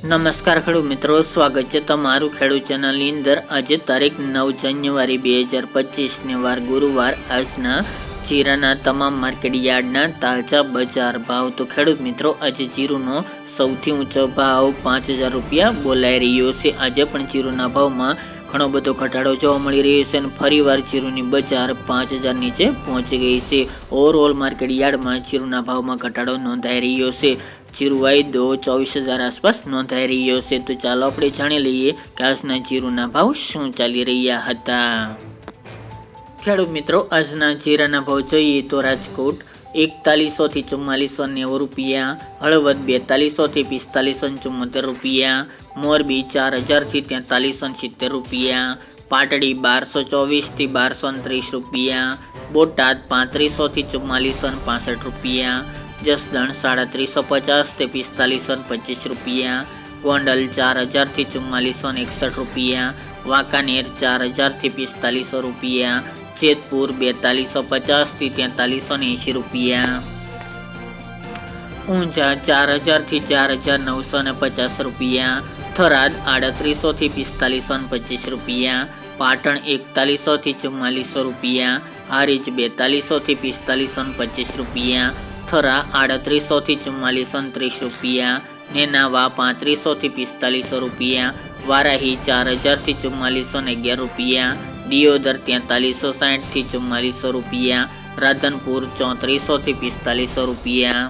નમસ્કાર ખેડૂત મિત્રો, સ્વાગત છે તમારું ખેડૂત ચેનલની અંદર। આજે તારીખ 9 જાન્યુઆરી 2025 ને વાર ગુરુવાર। આજના જીરાના તમામ માર્કેટ યાર્ડના તાજા બજાર ભાવ। તો ખેડૂત મિત્રો, આજે જીરુનો સૌથી ઊંચો ભાવ 5000 રૂપિયા બોલાઈ રહ્યો છે। આજે પણ જીરુના ભાવમાં ઘણો બધો ઘટાડો જોવા મળી રહ્યો છે અને ફરીવાર જીરુની બજાર 5000 નીચે પહોંચી ગઈ છે। ઓવરઓલ માર્કેટ યાર્ડમાં જીરુના ભાવમાં ઘટાડો નોંધાઈ રહ્યો છે। જીરુ વાયદો 24000 આસપાસ નોંધાઈ રહ્યો છે। તો ચાલો આપણે જાણી લઈએ કે આજના જીરુના ભાવ શું ચાલી રહ્યા હતા। ખેડૂત મિત્રો, આજના જીરાના ભાવ જોઈએ તો રાજકોટ 4100 થી 4490 રૂપિયા, હળવદ 4200 થી 4574 રૂપિયા, મોરબી 4000 થી 4370 રૂપિયા, પાટડી 1224 થી 1230 રૂપિયા, બોટાદ 3500 થી 4465 રૂપિયા, જસદણ 3750 થી 4525 રૂપિયા, ગોંડલ 4000 થી 4461 રૂપિયા, વાંકાનેર 4000 થી 4500 રૂપિયા, જેતપુર 4250 થી 4380 રૂપિયા, ઊંઝા 4000 થી 4950 રૂપિયા, થરાદ 3800 થી 4525 રૂપિયા, પાટણ 4100 થી 4400 રૂપિયા, હારીજ 4200 થી 4525 રૂપિયા, થરા 3800 થી 4430 રૂપિયા, નેનાવા 3500 થી 4500 રૂપિયા, વારાહી 4000 થી 4411 રૂપિયા, દિયોદર 4360 થી 4400 રૂપિયા, રાધનપુર 3400 થી 4500 રૂપિયા,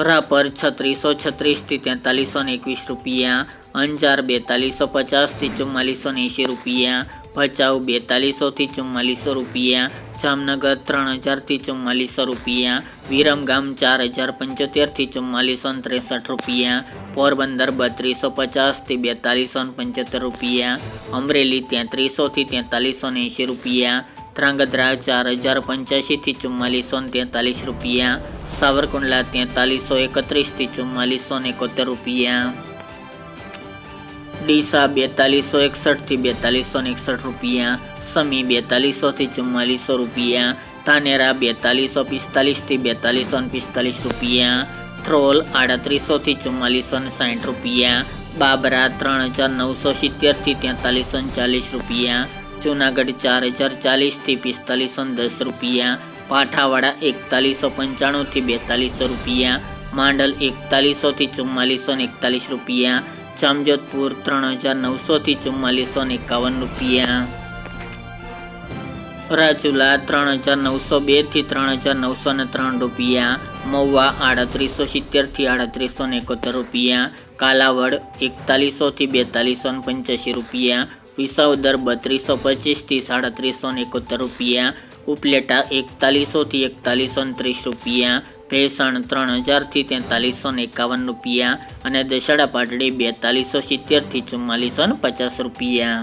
રાપર 3636 થી 4321 રૂપિયા, અંજાર 4250 થી 4480 રૂપિયા, ભચાઉ 4200 થી 4400 રૂપિયા, જામનગર 3000 થી 4400 રૂપિયા, વિરમગામ 4075 થી 4463 રૂપિયા, પોરબંદર 3250 થી 4275 રૂપિયા, અમરેલી 3300 થી 4380 રૂપિયા, ધ્રાંગધ્રા 4085 થી 4443 રૂપિયા, સાવરકુંડલા 4331 થી 4471 રૂપિયા, ડીસા 4261 થી 4261 રૂપિયા, સમી 4200 થી 4400 રૂપિયા, ધાનેરા 4245 થી 4245 રૂપિયા, થ્રોલ 3800 થી 4460 રૂપિયા, બાબરા 3970 થી 4340 રૂપિયા, જૂનાગઢ 4040 થી 4510 રૂપિયા, પાઠાવાડા 4195 થી 4200 રૂપિયા, માંડલ 4100 થી 4441 રૂપિયા, જામજોધપુર 3900 થી 4451 રૂપિયા, રાજુલા 3902 થી 3903 રૂપિયા, મહુવા 3870 થી 3871 રૂપિયા, કાલાવડ 4100 થી 4285 રૂપિયા, વિસાવદર 3225 થી 3771 રૂપિયા, ઉપલેટા 4100 થી 4130 રૂપિયા, ભેસાણ 3000 થી 4351 રૂપિયા અને દશેડા પાટડી 4270 થી 4450 રૂપિયા।